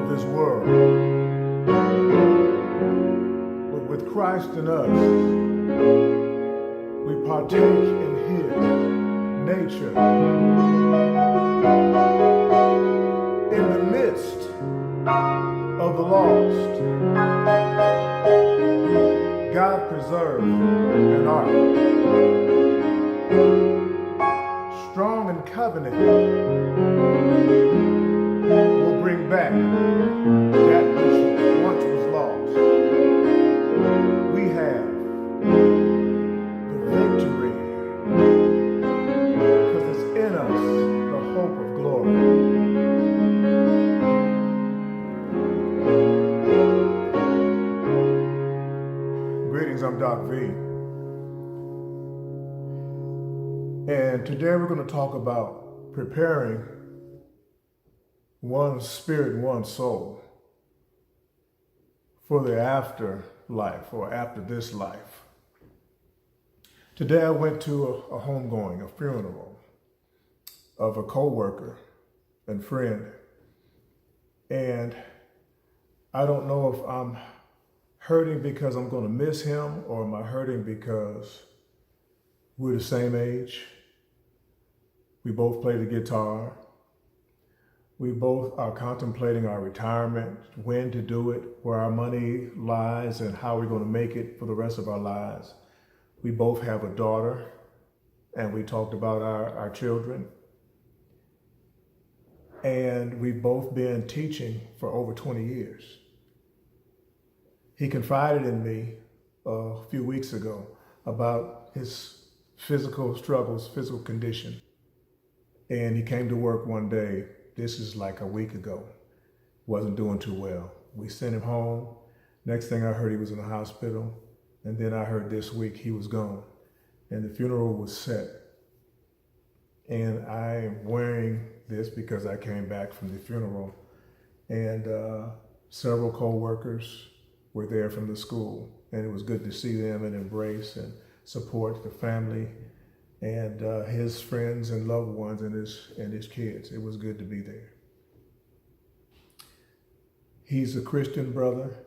of this world. But with Christ in us, we partake in his nature. In the midst of the lost, God preserved an ark, strong in covenant, will bring back that which once was lost. We have the victory because it's in us the hope of glory. Greetings, I'm Doc V. And today we're going to talk about preparing one's spirit and one's soul for the afterlife or after this life. Today I went to a homegoing, a funeral of a co-worker and friend. And I don't know if I'm hurting because I'm going to miss him, or am I hurting because we're the same age? We both play the guitar. We both are contemplating our retirement, when to do it, where our money lies, and how we're going to make it for the rest of our lives. We both have a daughter, and we talked about our children. And we've both been teaching for over 20 years. He confided in me a few weeks ago about his physical struggles, physical condition. And he came to work one day, this is like a week ago, wasn't doing too well. We sent him home. Next thing I heard, he was in the hospital. And then I heard this week he was gone. And the funeral was set. And I am wearing this because I came back from the funeral. And several co-workers were there from the school. And it was good to see them and embrace and support the family and his friends and loved ones and his kids. It was good to be there. He's a Christian brother.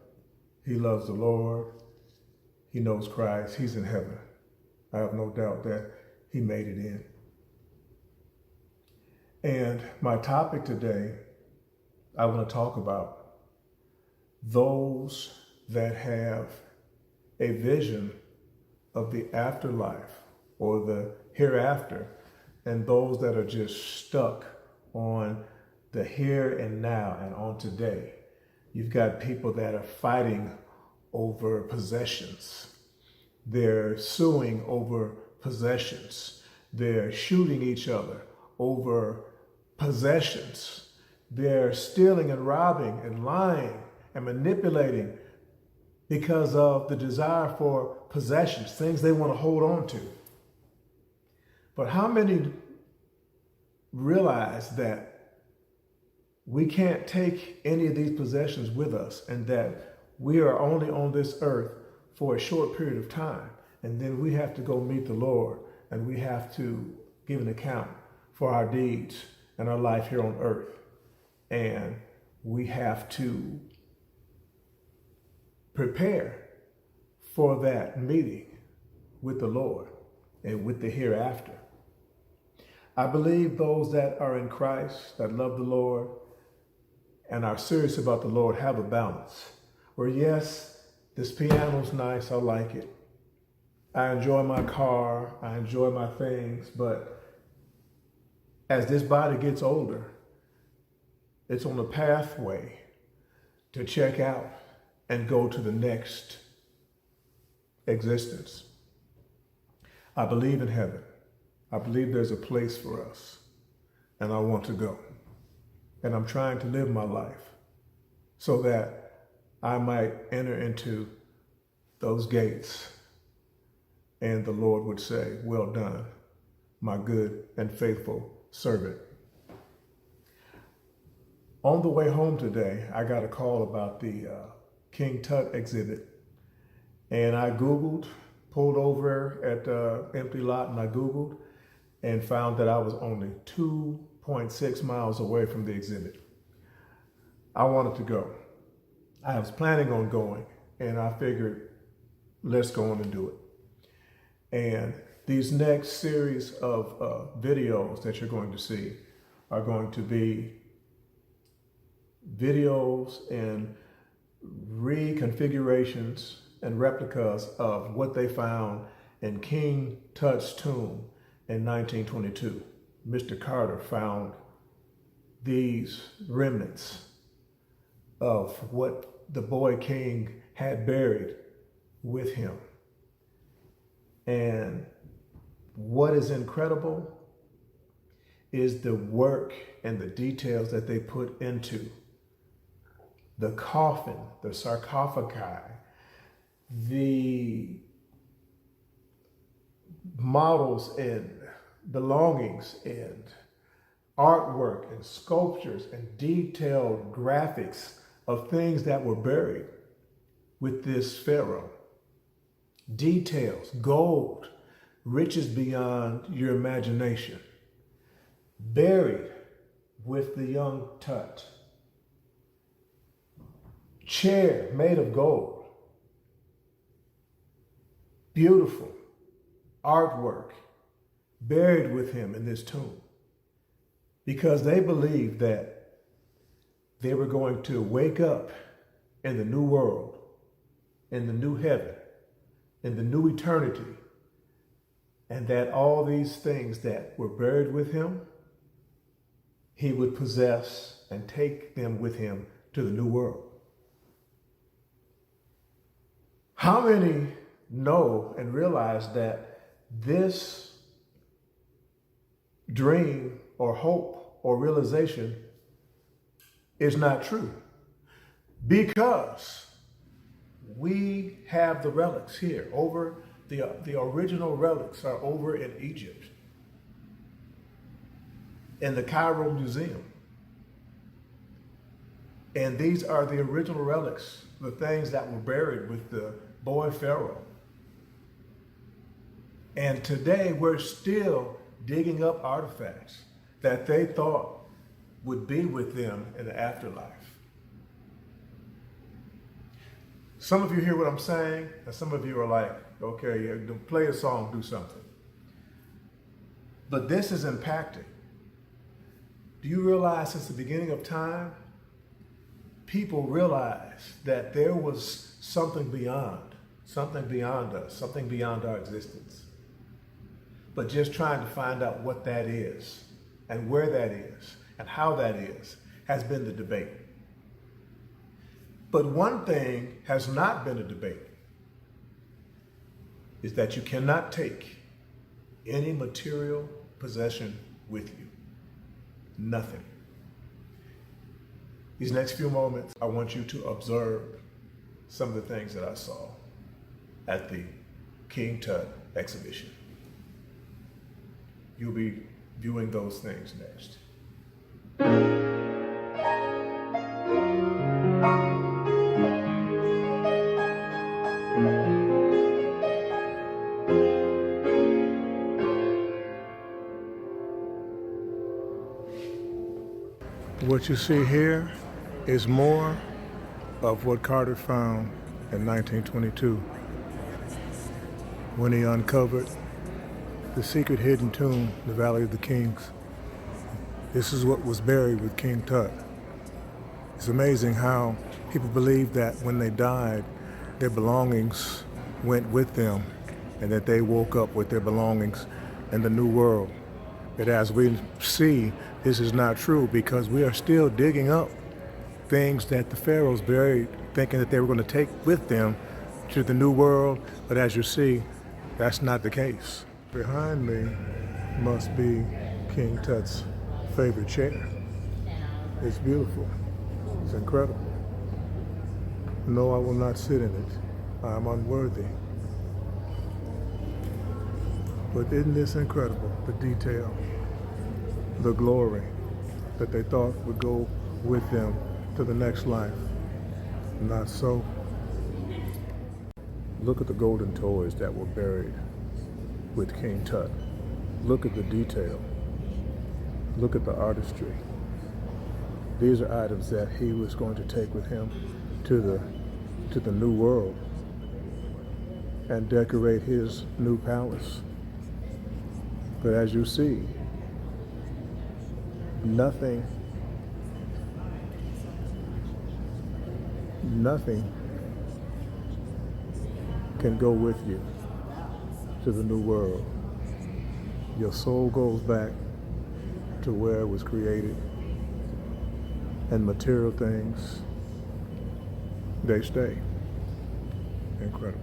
He loves the Lord. He knows Christ. He's in heaven. I have no doubt that he made it in. And my topic today, I want to talk about those that have a vision of the afterlife or the hereafter, and those that are just stuck on the here and now and on today. You've got people that are fighting over possessions. They're suing over possessions. They're shooting each other over possessions. They're stealing and robbing and lying and manipulating because of the desire for possessions, things they want to hold on to. But how many realize that we can't take any of these possessions with us, and that we are only on this earth for a short period of time, and then we have to go meet the Lord, and we have to give an account for our deeds and our life here on earth. And we have to prepare for that meeting with the Lord and with the hereafter. I believe those that are in Christ, that love the Lord and are serious about the Lord, have a balance where, yes, this piano's nice, I like it. I enjoy my car, I enjoy my things, but as this body gets older, it's on a pathway to check out and go to the next existence. I believe in heaven. I believe there's a place for us, and I want to go. And I'm trying to live my life so that I might enter into those gates and the Lord would say, "Well done, my good and faithful servant." On the way home today, I got a call about the King Tut exhibit. And I Googled, pulled over at the empty lot, and I Googled and found that I was only 2.6 miles away from the exhibit. I wanted to go. I was planning on going, and I figured, let's go on and do it. And these next series of videos that you're going to see are going to be videos and reconfigurations and replicas of what they found in King Tut's tomb in 1922. Mr. Carter found these remnants of what the boy king had buried with him. And what is incredible is the work and the details that they put into the coffin, the sarcophagi, the models and belongings and artwork and sculptures and detailed graphics of things that were buried with this pharaoh. Details, gold, riches beyond your imagination, buried with the young Tut. Chair made of gold, beautiful artwork buried with him in this tomb, because they believed that they were going to wake up in the new world, in the new heaven, in the new eternity, and that all these things that were buried with him, he would possess and take them with him to the new world. How many know and realize that this dream or hope or realization is not true? Because we have the relics here. Over the original relics are over in Egypt, in the Cairo Museum. And these are the original relics, the things that were buried with the boy pharaoh. And today we're still digging up artifacts that they thought would be with them in the afterlife. Some of you hear what I'm saying, and some of you are like, okay, play a song, do something. But this is impacting. Do you realize since the beginning of time, people realized that there was something beyond us, something beyond our existence. But just trying to find out what that is and where that is and how that is has been the debate. But one thing has not been a debate, is that you cannot take any material possession with you. Nothing. These next few moments, I want you to observe some of the things that I saw at the King Tut exhibition. You'll be viewing those things next. What you see here is more of what Carter found in 1922 when he uncovered the secret hidden tomb, the Valley of the Kings. This is what was buried with King Tut. It's amazing how people believe that when they died, their belongings went with them and that they woke up with their belongings in the new world. But as we see, this is not true, because we are still digging up things that the pharaohs buried, thinking that they were going to take with them to the new world. But as you see, that's not the case. Behind me must be King Tut's favorite chair. It's beautiful. It's incredible. No, I will not sit in it. I am unworthy. But isn't this incredible? The detail, the glory that they thought would go with them to the next life. Not so. Look at the golden toys that were buried with King Tut. Look at the detail. Look at the artistry. These are items that he was going to take with him to the new world and decorate his new palace. But as you see, nothing can go with you to the new world. Your soul goes back to where it was created, and material things, they stay. Incredible.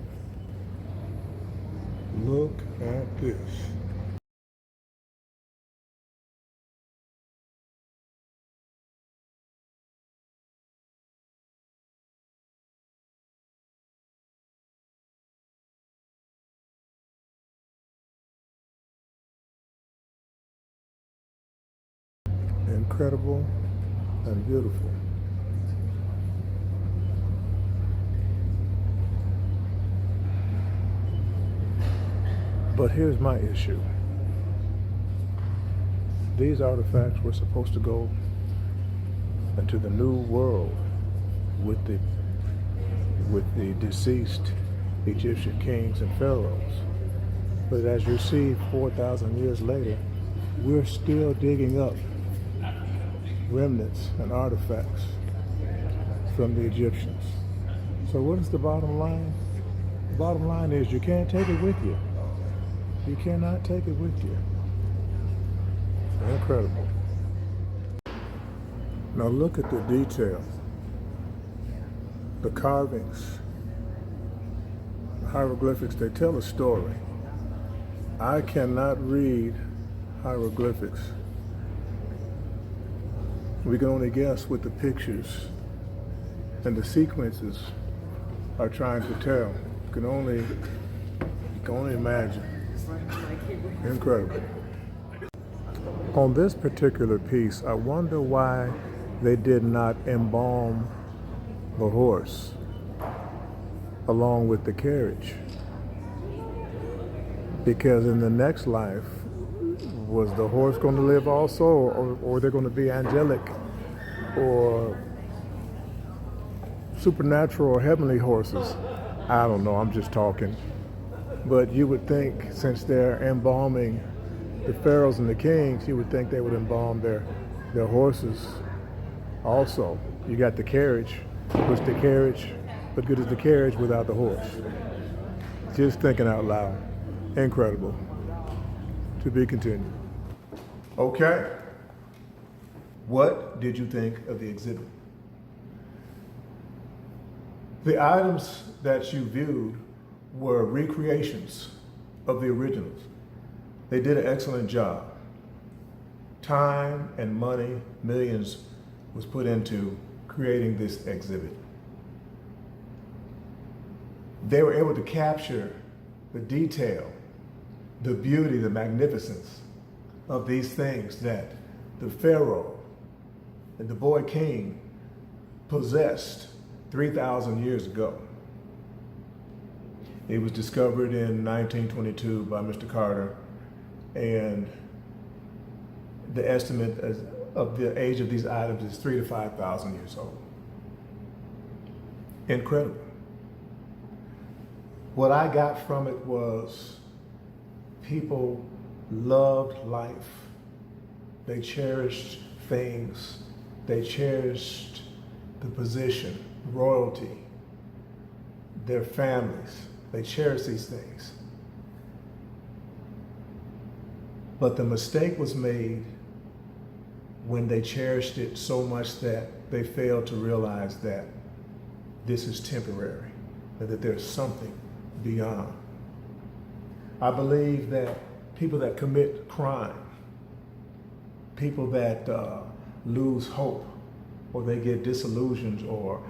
Look at this. Incredible and beautiful. But here's my issue. These artifacts were supposed to go into the new world with the deceased Egyptian kings and pharaohs. But as you see, 4,000 years later, we're still digging up remnants and artifacts from the Egyptians. So what is the bottom line? The bottom line is you can't take it with you. You cannot take it with you. Incredible. Now look at the detail. The carvings, the hieroglyphics, they tell a story. I cannot read hieroglyphics. We can only guess what the pictures and the sequences are trying to tell. You can only imagine. Incredible. On this particular piece, I wonder why they did not embalm the horse along with the carriage. Because in the next life, was the horse going to live also, or they're going to be angelic or supernatural or heavenly horses? I don't know, I'm just talking. But you would think, since they're embalming the pharaohs and the kings, you would think they would embalm their horses also. You got the carriage. What's the carriage? What good is the carriage without the horse? Just thinking out loud. Incredible. To be continued. Okay. What did you think of the exhibit? The items that you viewed were recreations of the originals. They did an excellent job. Time and money, millions, was put into creating this exhibit. They were able to capture the detail, the beauty, the magnificence of these things that the Pharaoh and the boy king possessed 3,000 years ago. It was discovered in 1922 by Mr. Carter, and the estimate of the age of these items is 3,000 to 5,000 years old. Incredible. What I got from it was people loved life. They cherished things. They cherished the position, royalty, their families. They cherished these things. But the mistake was made when they cherished it so much that they failed to realize that this is temporary, and that there's something beyond. I believe that people that commit crime, people that lose hope, or they get disillusioned or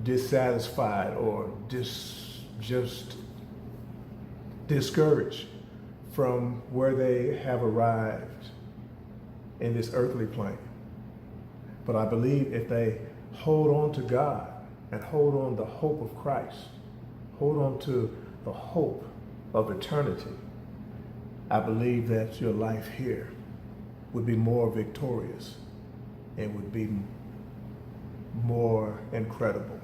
dissatisfied or just discouraged from where they have arrived in this earthly plane. But I believe if they hold on to God and hold on to the hope of Christ, hold on to the hope of eternity, I believe that your life here would be more victorious it would be more incredible,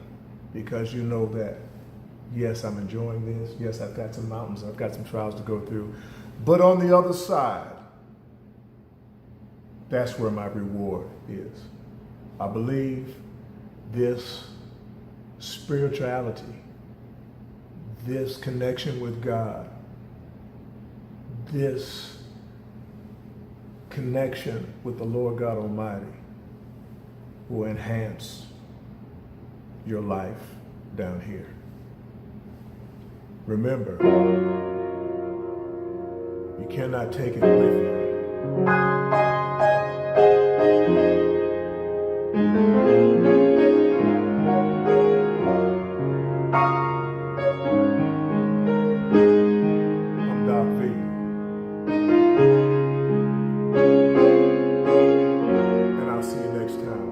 because you know that, yes, I'm enjoying this. Yes, I've got some mountains, I've got some trials to go through. But on the other side, that's where my reward is. I believe this spirituality, this connection with God, this connection with the Lord God Almighty will enhance your life down here. Remember, you cannot take it with you. I'm Doc V, and I'll see you next time.